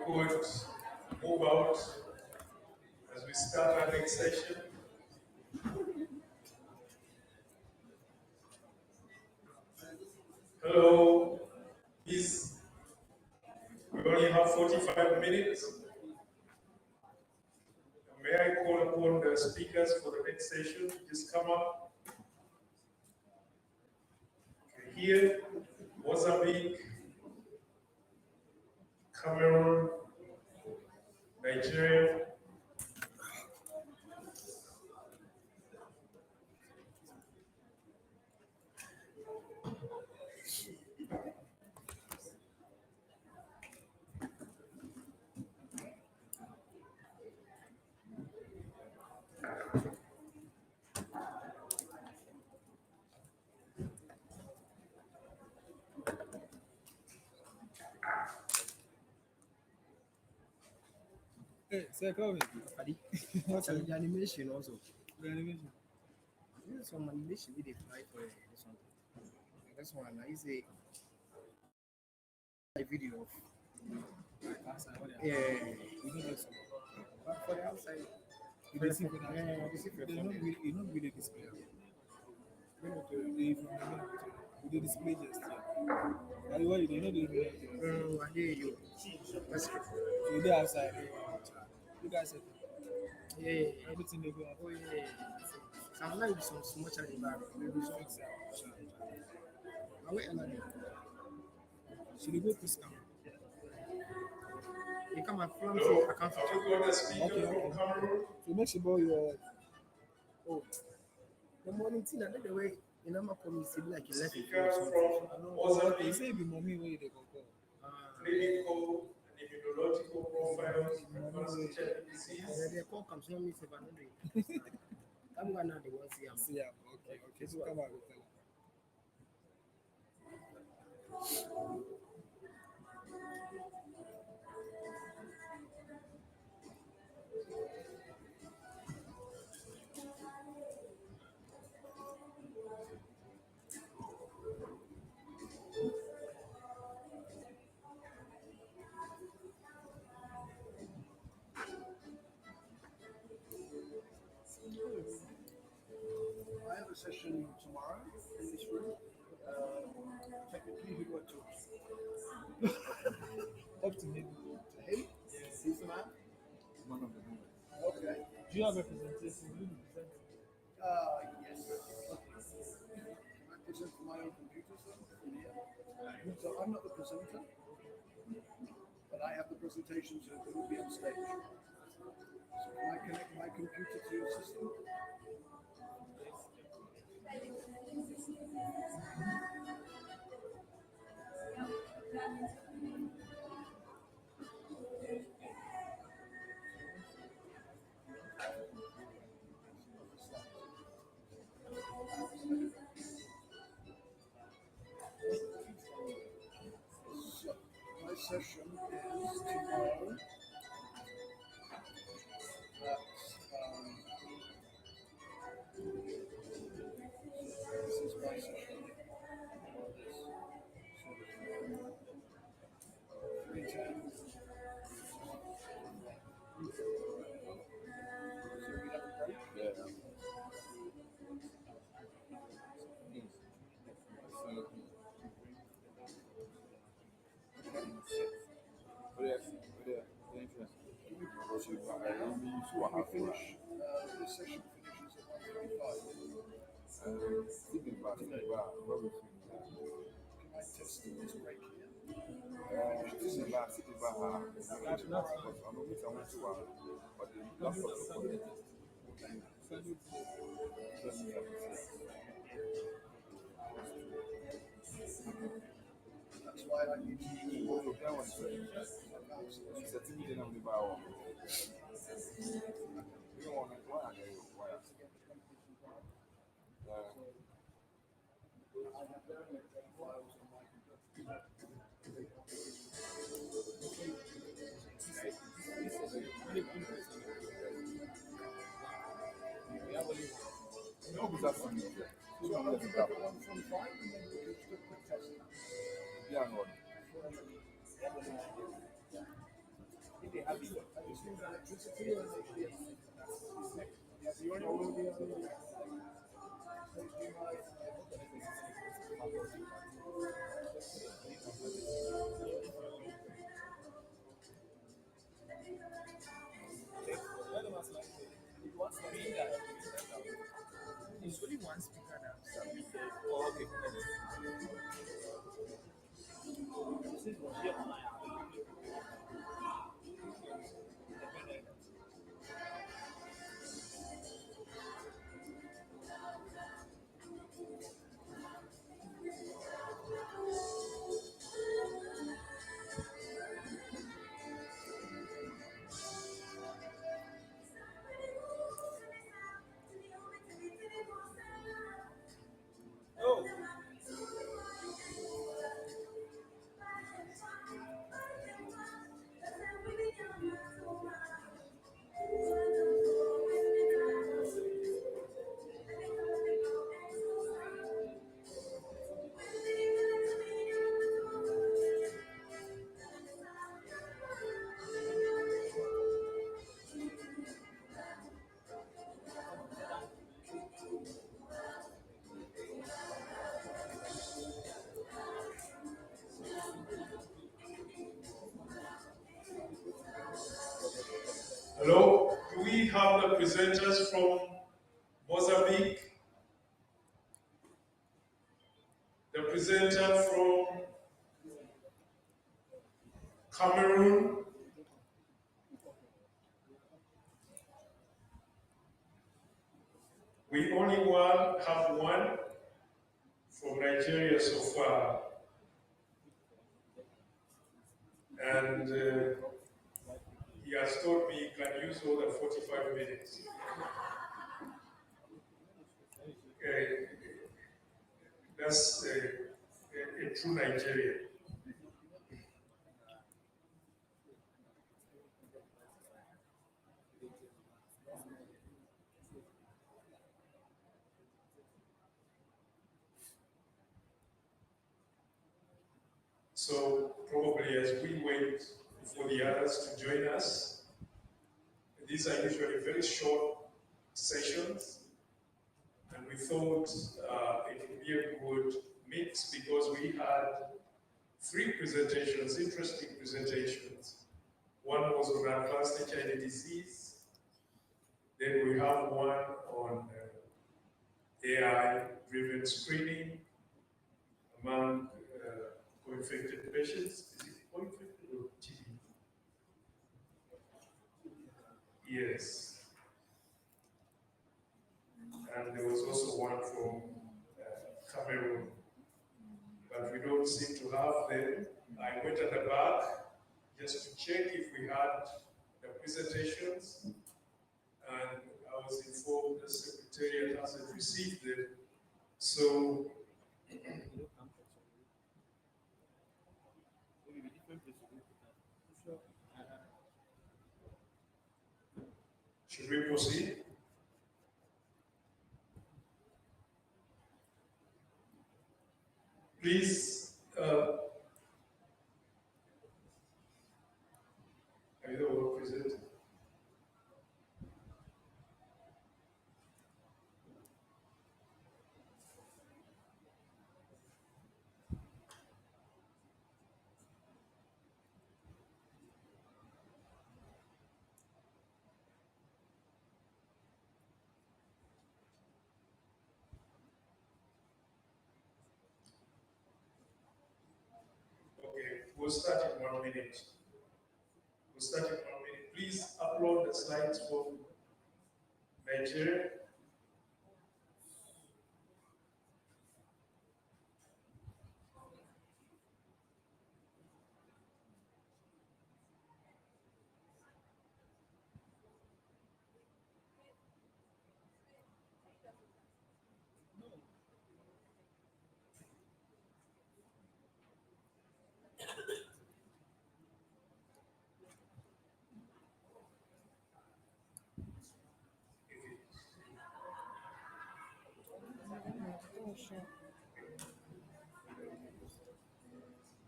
could move out as we start our next session. Hello, please. We only have 45 minutes. May I call upon the speakers for the next session to just come up? Okay, here, Mozambique, Cameroon, Nigeria. Hey, say come Adi. What's The animation also. the animation? You know some animation we dey fly for this one. This one I say a video of Outside, what they yeah. are. You know that song. But for the outside, You can see for that. yeah, you see for They the not really, you not really display. You know, they from the minute they display just yeah. That is why you don't know the I hear you. That's true. so they outside. You guys said Yeah. everything they go out. Oh yeah. Some like some small challenge back. Maybe some. I wait another. Should we go to scam? You come and film Hello, I can't have we got a speaker Okay, from okay. Cameroon? So make sure about your Oh, the morning thing I the way you know my community be like 11 Speaker or something. from you Mozambique, say it be mommy where they go call. clinical and immunological profiles, Mommy advanced where HIV disease. They call comes not me say but no day. I'm gonna the one see am. see ya. Okay. So come out with tell her. I have a session tomorrow in this room. Technically, who do I talk Up to him. to? Him? He's the man? One of the members. Okay. Do you have a presentation? You present. Yes. Can I present from my own computer, sir? From here? So I'm not the presenter, but I have the presentation, so it will be on stage. So can I connect my computer to your system? So my session is tomorrow. This is my session. Three times. So we have a break. Yeah. We finish, this session finishes at 1:35. Can I test this break here? That's why I need to use my files on my computer. So I'll do that one from 5 and then we'll just do a quick test. they have it. Have you seen electricity or anything? Yes, you already It's only one speaker that I'm submitted. Oh, okay. Oh, Hello, do we have the presenters from Mozambique? The presenter from Cameroon? We only have one from Nigeria so far. And he has told me he can use all the 45 minutes. That's a true Nigerian. So probably as we wait for the others to join us, these are usually very short sessions, and we thought it would be a good mix because we had three presentations, interesting presentations. One was on advanced HIV disease. Then we have one on AI-driven screening among co-infected patients. Is it co-infected or TB? Yes. And there was also one from Cameroon, but we don't seem to have them. I went at the back just to check if we had the presentations, and I was informed the Secretariat hasn't received them. So should we proceed? Please, are you the one presenting? Okay, we'll start in 1 minute. We'll start in 1 minute. Please upload the slides from Nigeria.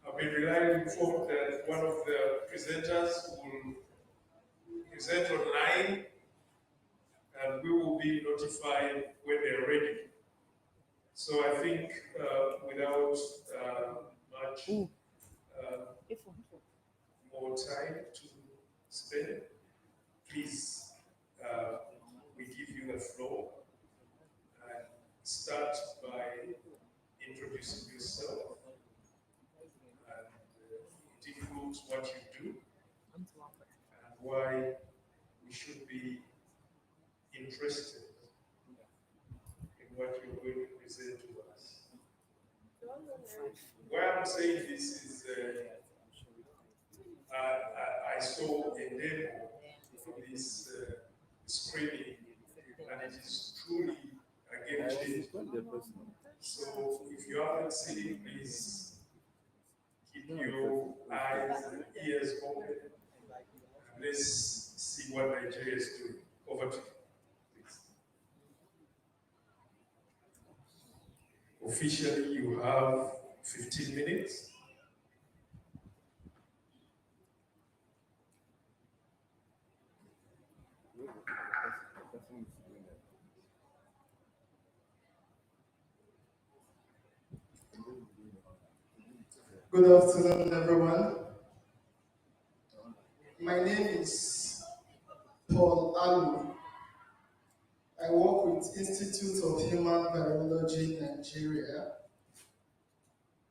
I've been relying informed that one of the presenters will present online, and we will be notified when they're ready. So I think without much more time to spend, please, we give you the floor and start by introducing yourself and it includes what you do and why we should be interested in what you're going to present to us. Why I'm saying this is I saw a demo of this screening, and it is truly a game changer. So if you haven't seen it, please keep your eyes and ears open, and let's see what Nigeria is doing. Over to you, please. Officially, you have 15 minutes. Good afternoon, everyone. My name is Paul Alu. I work with Institute of Human Virology Nigeria.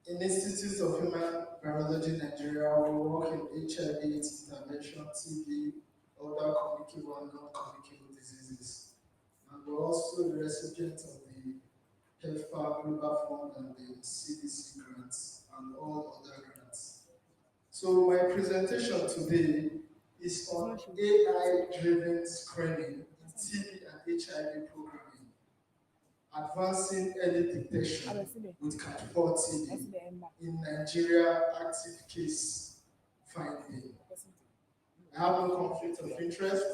In Institute of Human Virology Nigeria, we work in HIV/AIDS intervention, TB, other communicable and non-communicable diseases. And we're also the recipient of the HEFA Global Fund and the CDC grants and all other grants. So my presentation today is on AI-driven screening in TB and HIV programming, advancing early detection with CAT4 TB in Nigeria active case finding. I have no conflict of interest,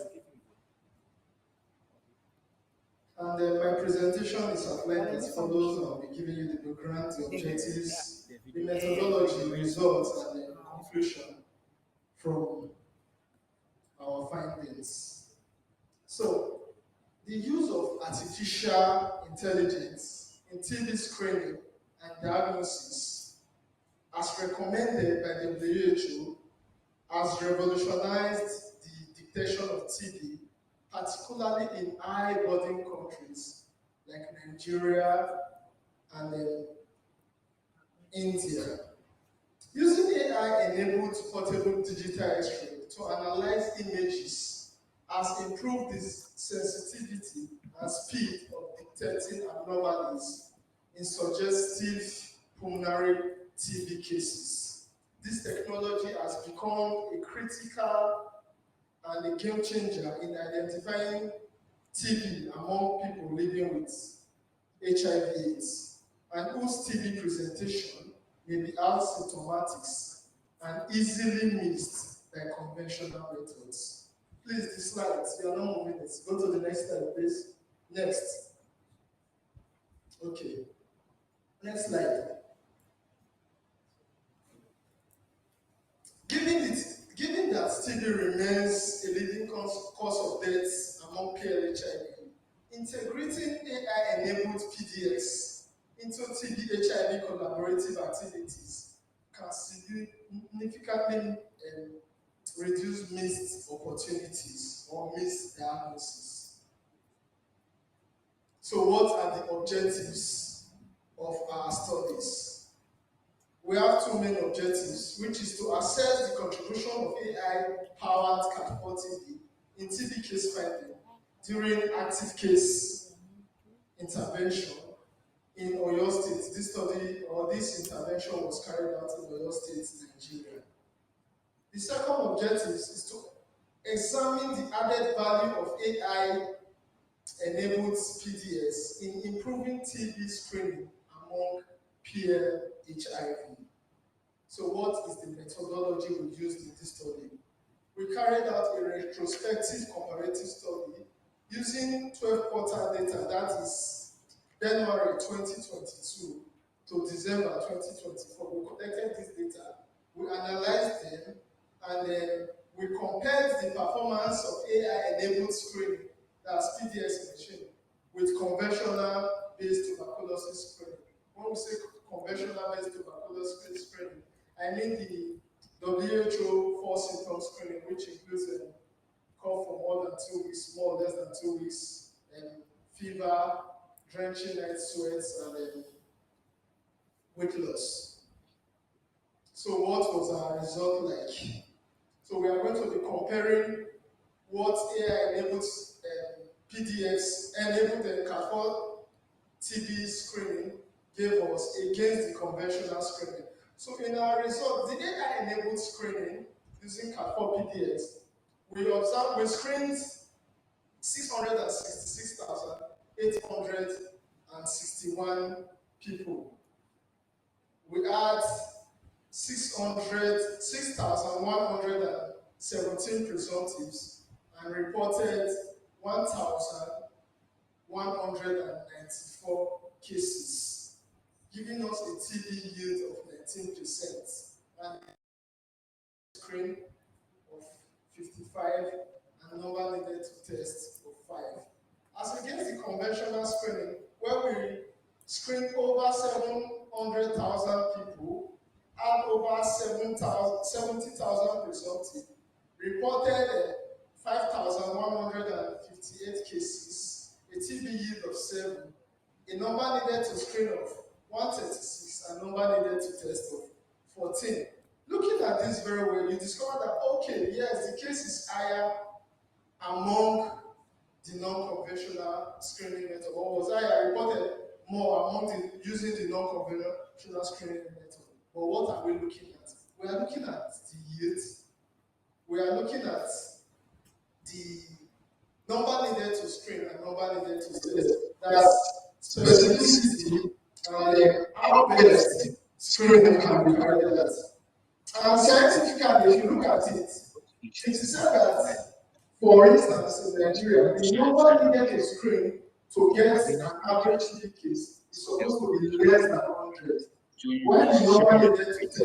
and my presentation is outlined as follows. I'll be giving you the background, the objectives, the methodology, results, and the conclusion from our findings. So, the use of artificial intelligence in TB screening and diagnosis, as recommended by the WHO, has revolutionized the detection of TB, particularly in high-burden countries like Nigeria and India. Using AI-enabled portable digital X-ray to analyze images has improved the sensitivity and speed of detecting anomalies in suggestive pulmonary TB cases. This technology has become a critical and a game changer in identifying TB among people living with HIV/AIDS and whose TB presentation may be asymptomatics and easily missed by conventional methods. Please, the slides, you are not moving it. Go to the next slide, please. Next. Okay. Next slide. Given that TB remains a leading cause of death among PLHIV, integrating AI-enabled PDX into TB-HIV collaborative activities can significantly reduce missed opportunities or missed diagnosis. So what are the objectives of our studies? We have two main objectives, which is to assess the contribution of AI-powered CAT4 TB in TB case finding during active case intervention in Oyo State. This study or this intervention was carried out in Oyo State, Nigeria. The second objective is to examine the added value of AI-enabled PDS in improving TB screening among PLHIV. So what is the methodology we used in this study? We carried out a retrospective comparative study using 12 quarter data, that is January 2022 to December 2024. We collected this data, we analyzed them, and then we we compared the performance of AI-enabled screening, that's PDX machine, with conventional-based tuberculosis screening. When we say conventional-based tuberculosis screening, I mean the WHO 4 symptom screening, which includes a cough for more than 2 weeks, more or less than 2 weeks, fever, drenching night sweats, and weight loss. So what was our result like? So we are going to be comparing what AI-enabled PDX enabled the CAFOR TB screening gave us against the conventional screening. So in our result, the AI-enabled screening using CAFOR PDX, we screened 666,861 people. We had 6,117 presumptives and reported 1,194 cases, giving us a TB yield of 19% and screen of 55 and number needed to test of 5. As against the conventional screening, where we screened over 700,000 people, had over 70,000 presumptive, reported 5,158 cases, a TB yield of 7, a number needed to screen of 136, and number needed to test of 14. Looking at this very well, you discover that, okay, yes, the case is higher among the non-conventional screening method, or was higher, reported more among using the non-conventional screening method. But what are we looking at? We are looking at the yield. We are looking at the number needed to screen and number needed to test. That's specificity and how best screening can be carried out. And scientifically, if you look at it, it is said that, for instance, in Nigeria, the number needed to screen to get an average TB case is supposed to be less than 100. When the number needed to test is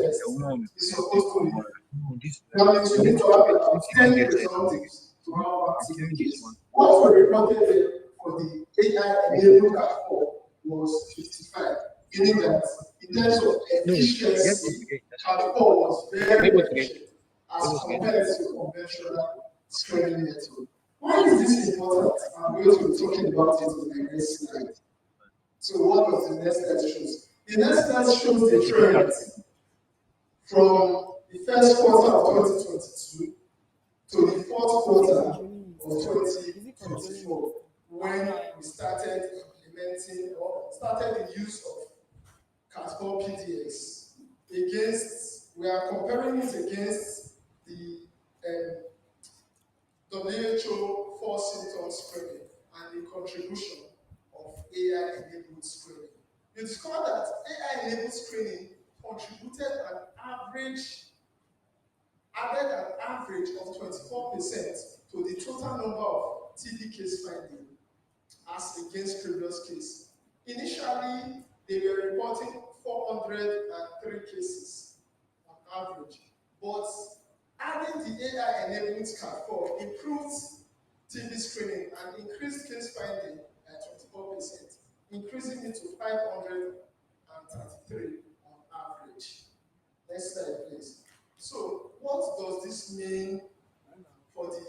supposed to be, that means you need to have about 10 presumptives to have one TB case. What we reported there for the AI-enabled CAFOR was 55, meaning that in terms of efficiency, CAFOR was very efficient as compared to conventional screening method. Why is this important? I'm going to be talking about it in the next slide. So what does the next slide show? The next slide shows the trend from the first quarter of 2022 to the fourth quarter of 2024, when we started implementing or started the use of CAFOR PDX against, we are comparing it against the WHO 4 symptom screening and the contribution of AI-enabled screening. You discover that AI-enabled screening contributed added an average of 24% to the total number of TB case finding as against previous case. Initially, they were reporting 403 cases on average, but adding the AI-enabled CAFOR improved TB screening and increased case finding by 24%, increasing it to 533 on average. Next slide, please. So, what does this mean for the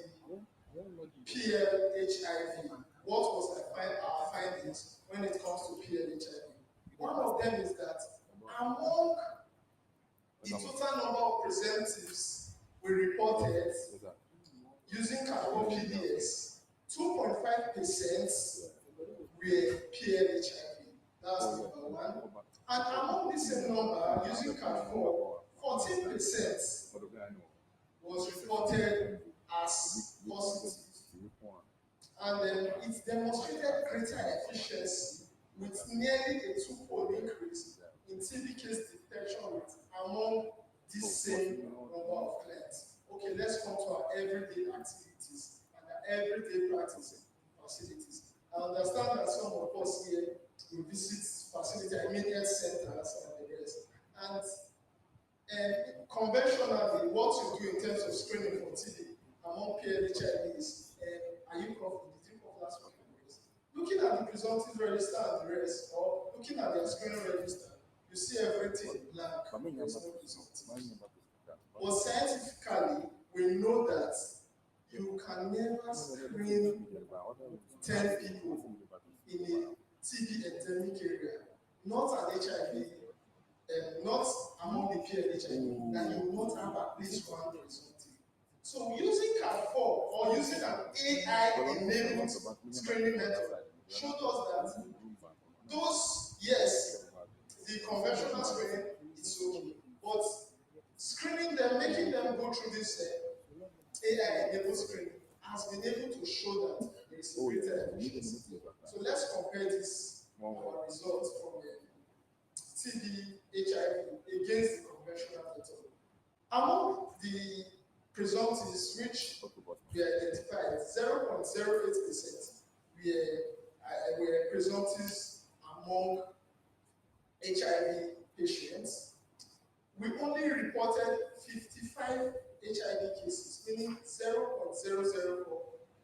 PL-HIV? What was our findings when it comes to PL-HIV? One of them is that among the total number of presumptives we reported using CAFOR PDX, 2.5% were PL-HIV. That's number one. And among the same number, using CAFOR, 14% was reported as positive. And it demonstrated greater efficiency with nearly a 2-fold increase in TB case detection rate among this same number of clients. Okay, let's come to our everyday activities and our everyday practice facilities. I understand that some of us here will visit facilities, I mean health centers and the rest. And And conventionally, what you do in terms of screening for TB among PLHIV is, are you confident? Did you cover last week? Looking at the presumptive register and the rest, or looking at their screening register, you see everything blank. There's no presumptive. But scientifically, we know that you can never screen 10 people in a TB endemic area, not an HIV, not among the PLHIV, that you will not have at least one presumptive. So using CAT4 or using an AI-enabled screening method showed us that those, yes, the conventional screening is okay, but screening them, making them go through this AI-enabled screening has been able to show that there is a greater efficiency. So let's compare this our results from TB, HIV against the conventional method. Among the presumptives which we identified, 0.08% were presumptives among HIV patients. We only reported 55 HIV cases, meaning 0.004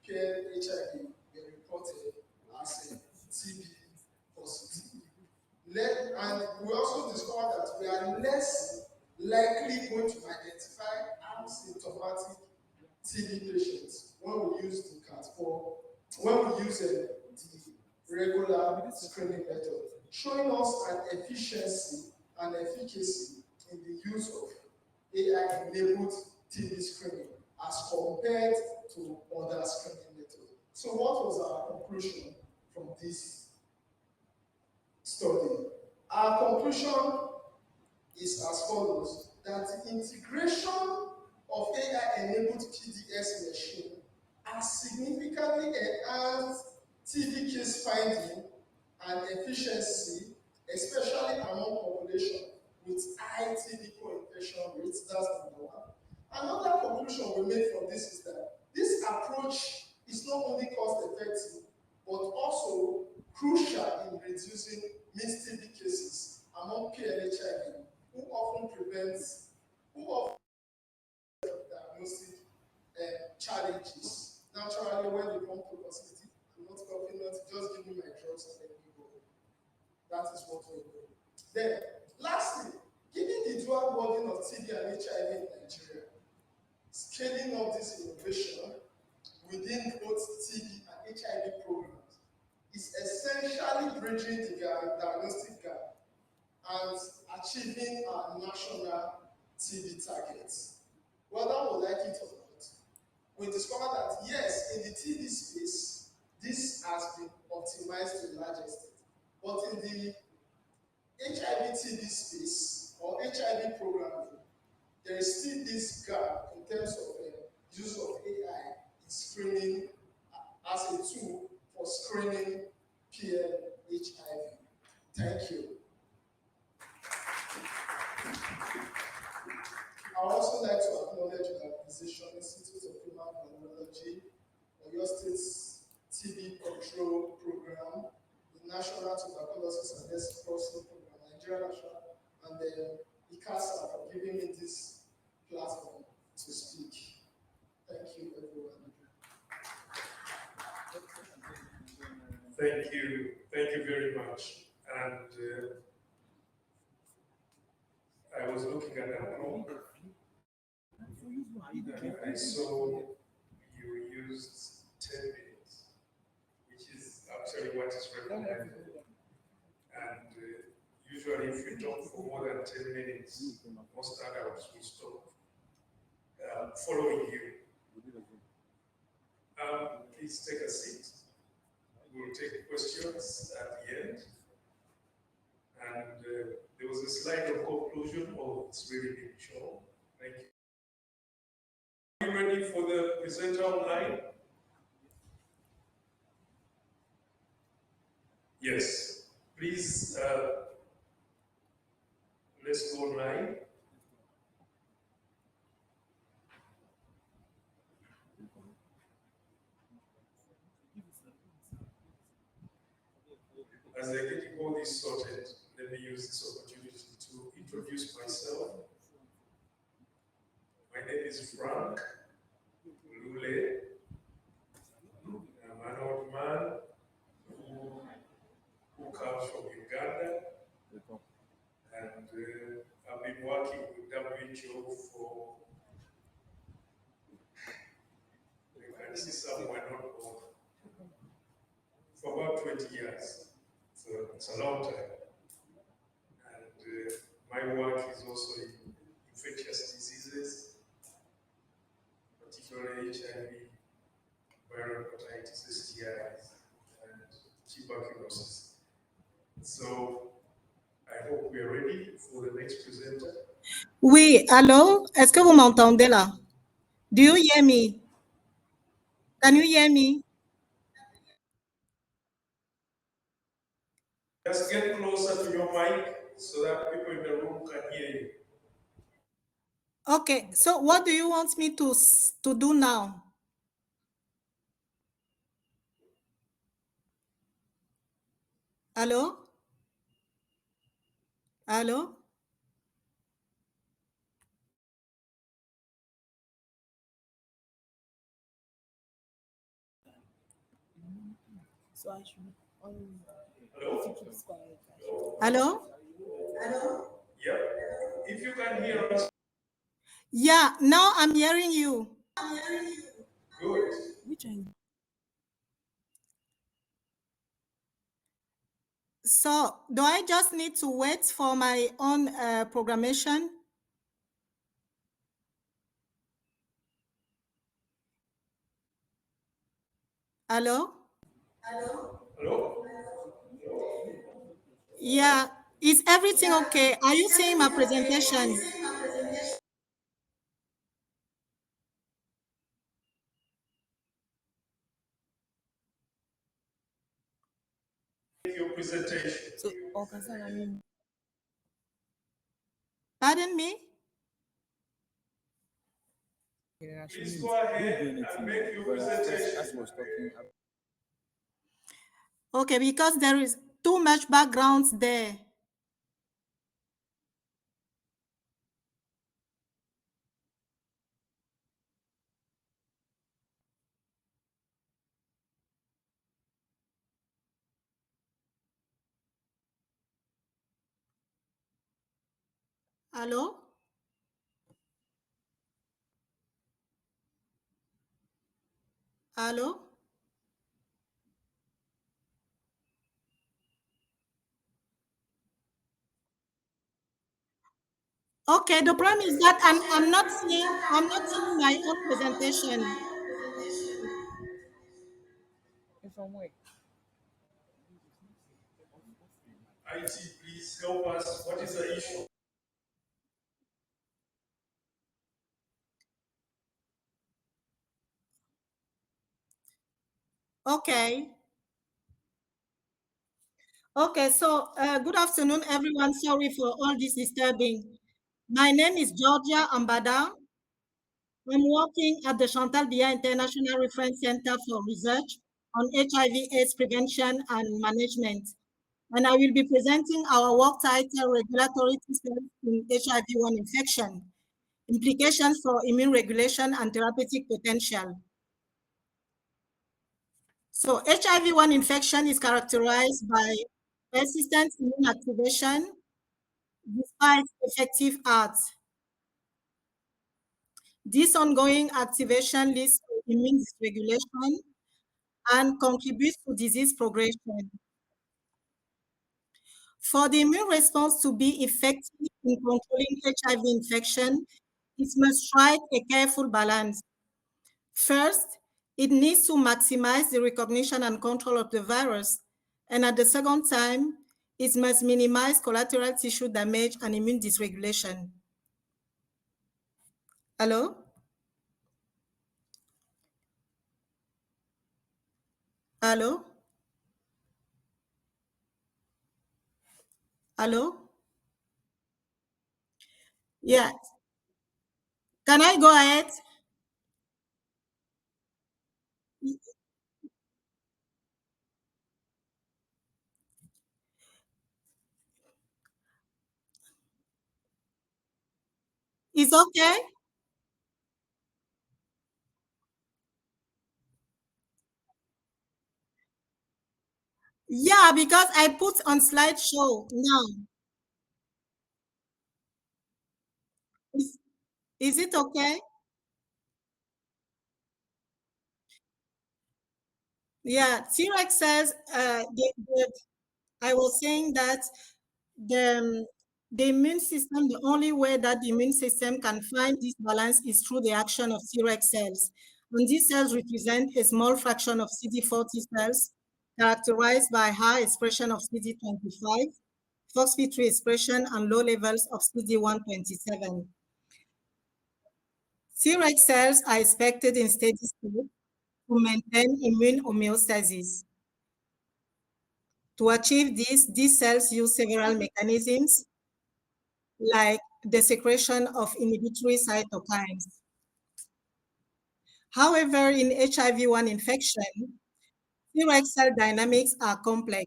PLHIV were reported as a TB positive. And we also discovered that we are less likely going to identify asymptomatic TB patients when we use the CAT4, when we use the regular screening method, showing us an efficiency and efficacy in the use of AI-enabled TB screening as compared to other screening methods. So what was our conclusion from this study? Our conclusion is as follows, that the integration of AI-enabled PDS machine has significantly enhanced TB case finding and efficiency, especially among population with high TB co-infection rates. That's number one. Another conclusion we made from this is that this approach is not only cost effective, but also crucial in reducing mixed TB cases among PLHIV, who often diagnostic challenges. Naturally, when you come to facility, I'm not talking, not just give me my drugs and let me go. That is what we're doing. Then, lastly, given the dual burden of TB and HIV in Nigeria, scaling up this innovation within both TB and HIV programs is essentially bridging the diagnostic gap and achieving our national TB targets. Whether we like it or not, we discovered that yes, in the TB space, this has been optimized to a large extent. But in the HIV TB space or HIV program, there is still this gap in terms of the use of AI in screening as a tool for screening PLHIV. Thank you. I would also like to acknowledge the organization, Institute of Hiv And Immunology, Oyo State's TB control program, the National Tuberculosis and Leprosy Program, Nigeria National, and the Icasa for giving me this platform to speak. Thank you, everyone. Thank you very much. And I was looking at the clock, and I saw you used 10 minutes, which is actually what is recommended. And usually, if you talk for more than 10 minutes, most adults will stop following you. Please take a seat. We'll take questions at the end. And there was a slide of conclusion. Oh, it's really been shown. Thank you. Are you ready for the presenter online? Yes. Please, let's go live. As I get all this sorted, let me use this opportunity to introduce myself. name is Frank Lule. I'm an old man who comes from Uganda, and I've been working with WHO I can see somewhere not more, for about 20 years. So it's a long time. And my work is also in infectious diseases, particularly HIV, viral hepatitis, STIs, and tuberculosis. So I hope we are ready for the next presenter. Oui, allô? Est-ce que vous m'entendez là? Do you hear me? Can you hear me? Just get closer to your mic so that people in the room can hear you. Okay, so what do you want me to do now? Allô? Allô? So I should Hello? Allô? Yeah. If you can hear us, Yeah, now I'm hearing you. good. which one? So do I just need to wait for my own programmation? Hello? Hello? Yeah, is everything okay? Are you seeing my presentation? Your presentation. So, Okasa, I mean, Pardon me? Please go ahead and make your presentation. As was talking, Okay, because there is too much background there. Hello? Hello? Okay, the problem is that I'm not seeing my own presentation. from where? IT, please help us. What is the issue? Okay. Okay, so good afternoon, everyone. Sorry for all this disturbing. My name is Georgia Ambada. I'm working at the Chantal Biya International Reference Center for Research on HIV/AIDS prevention and management. And I will be presenting our work title, Regulatory Systems in HIV-1 Infection, Implications for Immune Regulation and Therapeutic Potential. So HIV-1 infection is characterized by persistent immune activation despite effective ARTs. This ongoing activation leads to immune dysregulation and contributes to disease progression. For the immune response to be effective in controlling HIV infection, it must strike a careful balance. First, it needs to maximize the recognition and control of the virus, and at the second time, it must minimize collateral tissue damage and immune dysregulation. Hello? Hello? Hello? Yeah. Can I go ahead? It's okay? Yeah, because I put on slideshow now. Is, is it okay? Yeah, T-Rex says, I was saying that the, the immune system, the only way that the immune system can find this balance is through the action of T-Rex cells. And these cells represent a small fraction of CD4 T cells characterized by high expression of CD25, FOXP3 expression, and low levels of CD127. T-Rex cells are expected in steady state to maintain immune homeostasis. To achieve this, these cells use several mechanisms like the secretion of inhibitory cytokines. However, in HIV-1 infection, Treg cell dynamics are complex.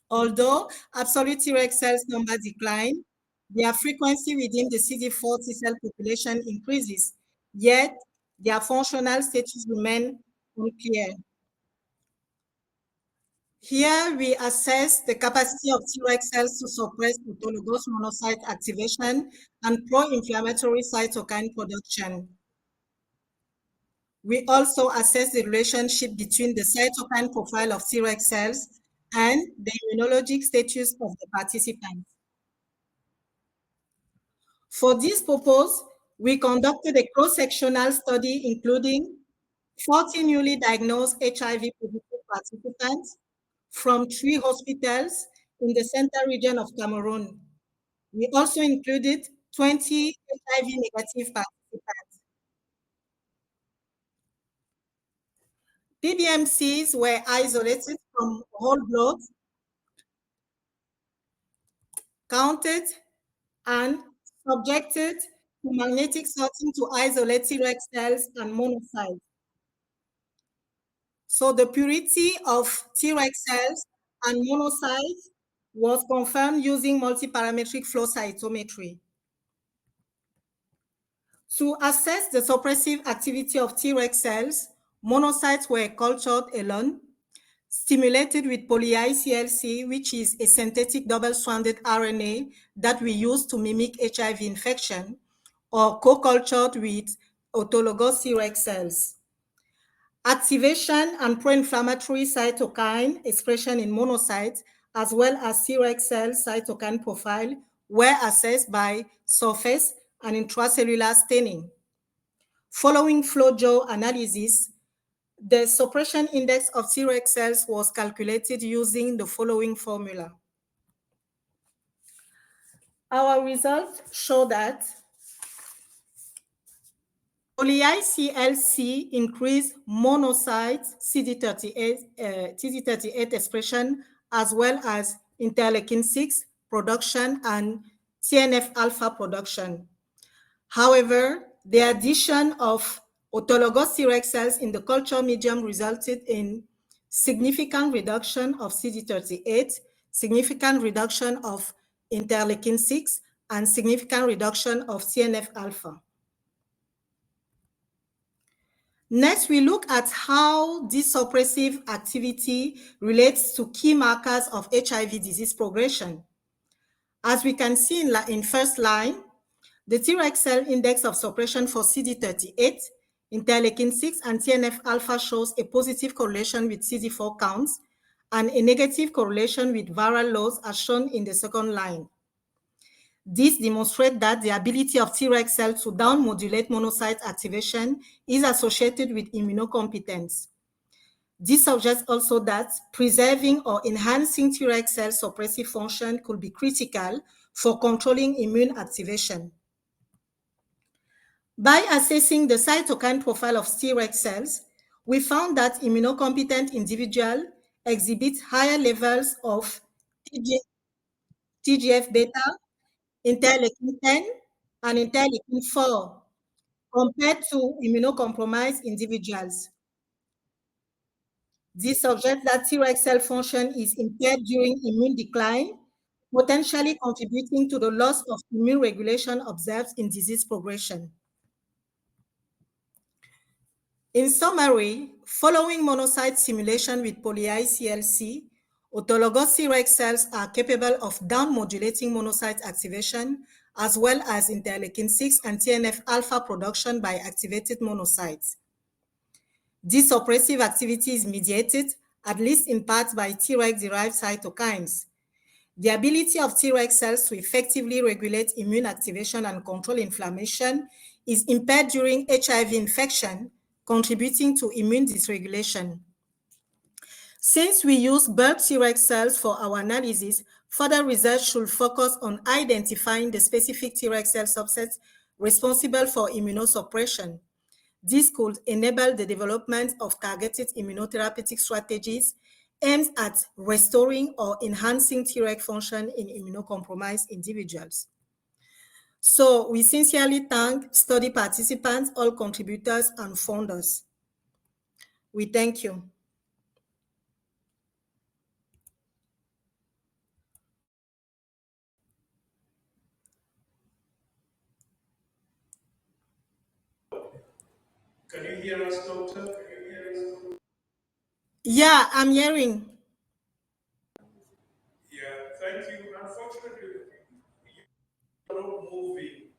Although absolute Treg cells number decline, their frequency within the CD4 T cell population increases, yet their functional status remain unclear. Here we assess the capacity of Treg cells to suppress autologous monocyte activation and pro-inflammatory cytokine production. We also assess the relationship between the cytokine profile of Treg cells and the immunologic status of the participants. For this purpose, we conducted a cross-sectional study including 40 newly diagnosed HIV-positive participants from 3 hospitals in the central region of Cameroon. We also included 20 HIV-negative participants. PBMCs were isolated from whole blood, counted, and subjected to magnetic sorting to isolate Treg cells and monocytes. So the purity of Treg cells and monocytes was confirmed using multiparametric flow cytometry. To assess the suppressive activity of Treg cells, monocytes were cultured alone, stimulated with poly-ICLC, which is a synthetic double-stranded RNA that we use to mimic HIV infection, or co-cultured with autologous Treg cells. Activation and pro-inflammatory cytokine expression in monocytes, as well as Treg cell cytokine profile, were assessed by surface and intracellular staining. Following flow-jaw analysis, the suppression index of Treg cells was calculated using the following formula. Our results show that poly-ICLC increased monocyte CD38 expression, as well as interleukin-6 production and TNF-alpha production. However, the addition of autologous Treg cells in the culture medium resulted in significant reduction of CD38, significant reduction of interleukin-6, and significant reduction of TNF-alpha. Next, we look at how this suppressive activity relates to key markers of HIV disease progression. As we can see in first line, the Treg cell index of suppression for CD38, interleukin-6, and TNF-alpha shows a positive correlation with CD4 counts and a negative correlation with viral loads as shown in the second line. This demonstrates that the ability of Treg cells to down-modulate monocyte activation is associated with immunocompetence. This suggests also that preserving or enhancing Treg cell suppressive function could be critical for controlling immune activation. By assessing the cytokine profile of Treg cells, we found that immunocompetent individuals exhibit higher levels of TGF-beta, interleukin-10, and interleukin-4 compared to immunocompromised individuals. This suggests that Treg cell function is impaired during immune decline, potentially contributing to the loss of immune regulation observed in disease progression. In summary, following monocyte simulation with poly-ICLC, autologous Treg cells are capable of down-modulating monocyte activation as well as interleukin-6 and TNF-alpha production by activated monocytes. This suppressive activity is mediated, at least in part, by Treg-derived cytokines. The ability of Treg cells to effectively regulate immune activation and control inflammation is impaired during HIV infection, contributing to immune dysregulation. Since we use bulk Treg cells for our analysis, further research should focus on identifying the specific Treg cell subsets responsible for immunosuppression. This could enable the development of targeted immunotherapeutic strategies aimed at restoring or enhancing Treg function in immunocompromised individuals. So we sincerely thank study participants, all contributors, and funders. We thank you. Can you hear us, Doctor? Can you hear us? Yeah, I'm hearing. Yeah, thank you. Unfortunately, you're not moving,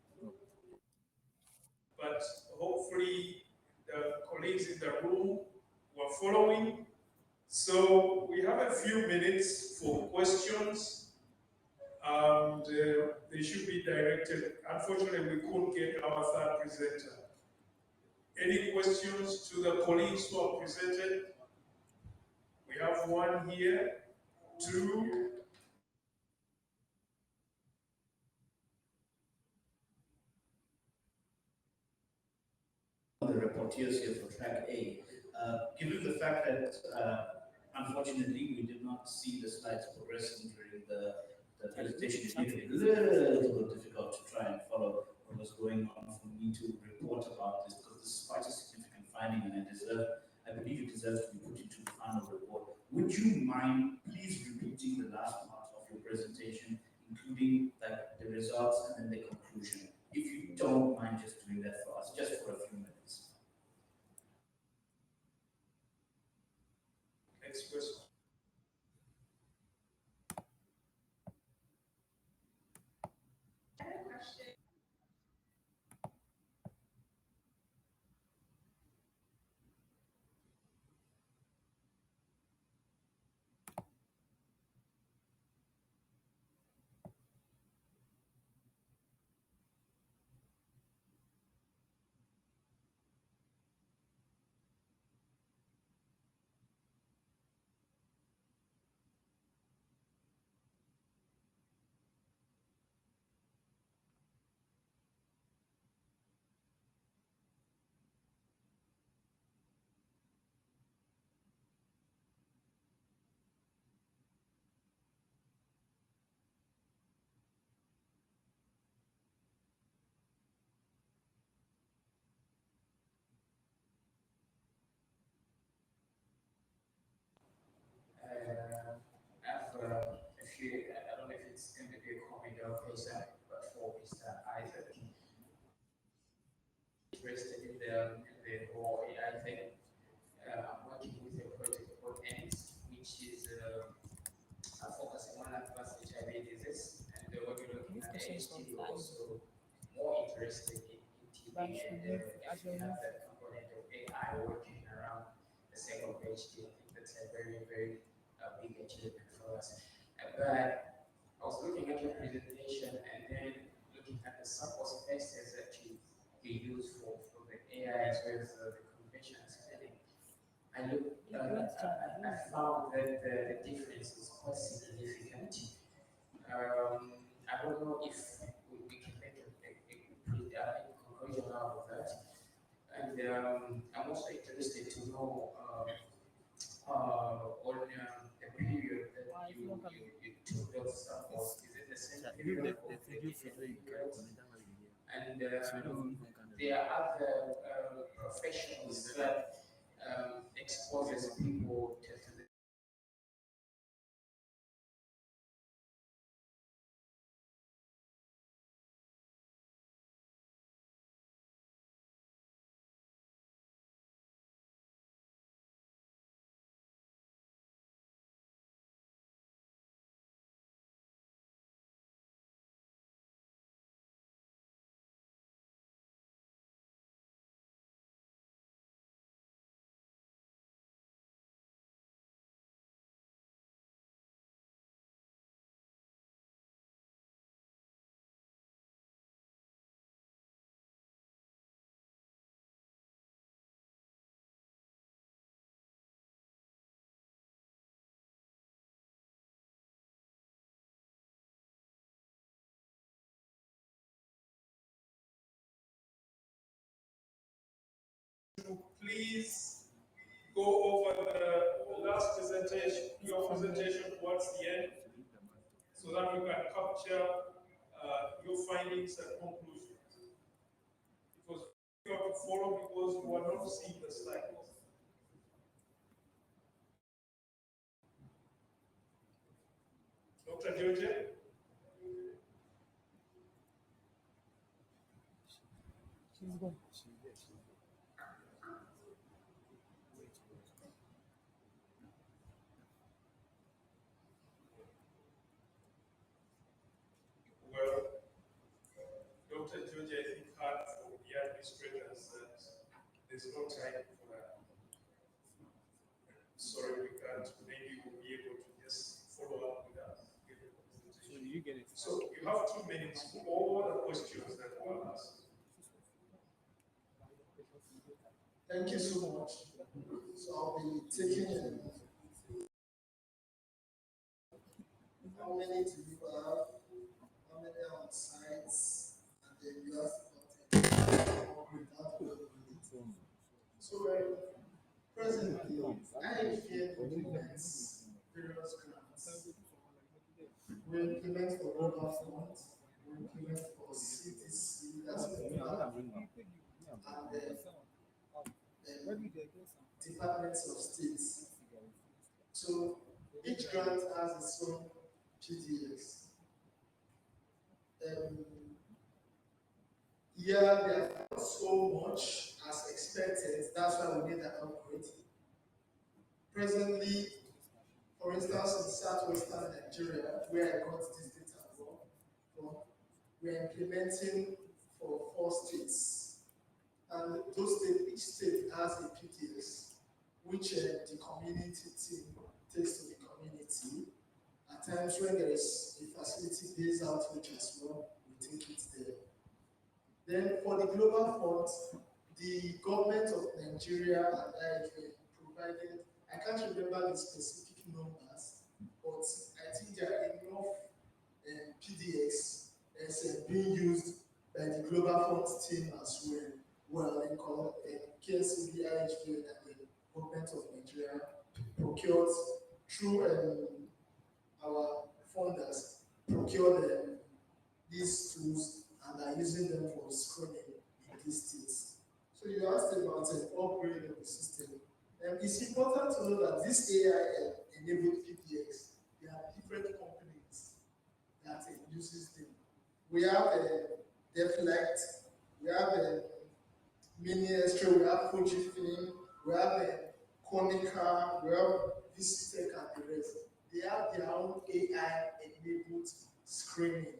but hopefully the colleagues in the room were following. So we have a few minutes for questions, and they should be directed. Unfortunately, we couldn't get our third presenter. Any questions to the colleagues who have presented? We have one here, two. The rapporteurs here for track A. Given the fact that unfortunately we did not see the slides progressing during the presentation, it made it a little bit difficult to try and follow what was going on for me to report about this, because this is quite a significant finding, and I believe it deserves to be put into the final report. Would you mind please repeating the last part of your presentation, including like the results and then the conclusion? If you don't mind just doing that for us, just for a few minutes. Next question. I don't know if it's going to be a comment or question, but for Mr. Isaac, interested in the whole AI thing. I'm working with a project called ENIX, which is focusing on advanced HIV disease, and when you're looking at HT, we're also more interested in TB, and if you have that component of AI working around the cycle of HT, I think that's a very, very big achievement for us. But I was looking at your presentation and then looking at the sample spaces that you use for the AI as well as the conventional setting. I found that the difference is quite significant. I don't know if we can make a conclusion out of that. And I'm also interested to know on the period that you took those samples. Is it the same period of the periods? And there are other professions that exposes people to the please go over the last presentation, your presentation towards the end, so that we can capture your findings and conclusions. It was difficult to follow because you are not seeing the slides. Dr. George? She's gone. Well, Dr. George, I think, had for the administrators that there's no time for that. Sorry, we can't. Maybe we'll be able to just follow up with that. So you get it. So you have 2 minutes for all the questions that were asked. Thank you so much. So I'll be taking how many do you have, how many are on sites, and then you ask about it. So presently, I implements various grants. We implement for global fund, we implement for CTC, that's what we have, and departments of states. So each grant has its own PDX. Yeah, there's not so much as expected. That's why we made an upgrade. Presently, for instance, in southwestern Nigeria, where I got this data from, we're implementing for 4 states. And those states, each state has a PDX, which the community team takes to the community. At times when there is a facility-based outreach as well, we take it there. Then for the global fund, the government of Nigeria and IFA provided, I can't remember the specific numbers, but I think there are enough PDX as being used by the global fund team as well. Well, KSCB, IHV, and the government of Nigeria procured through our funders, procured these tools and are using them for screening in these states. So you asked about an upgrade of the system. It's important to know that this AI-enabled PDX, there are different companies that uses them. We have Deflect, we have Ministry, we have Fujifilm, we have Konica, we have VCTech and the rest. They have their own AI-enabled screening.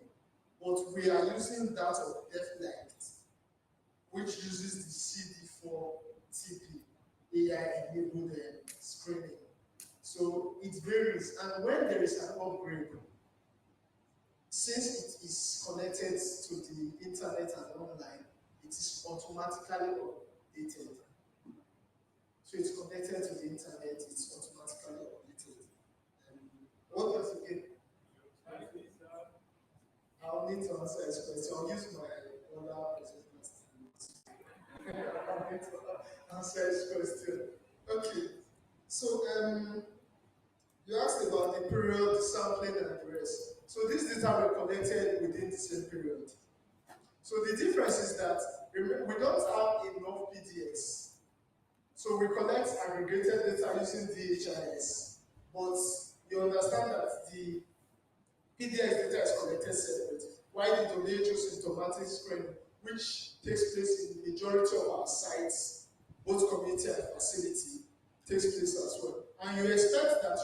But we are using that of Deflect, which uses the CD4 TP AI-enabled screening. So it varies, and when there is an upgrade, since it is connected to the internet and online, it is automatically updated. So it's connected to the internet, it's automatically updated. What does it mean? I'll need to answer this question. I'll use my other presentation. I'll need to answer this question. Okay. So you asked about the period, the sampling, and the rest. So these data were collected within the same period. So the difference is that we don't have enough PDX. So we collect aggregated data using DHIS. But you understand that the PDX data is collected separately, while the WHO symptomatic screening, which takes place in the majority of our sites, both community and facility, takes place as well. And you expect that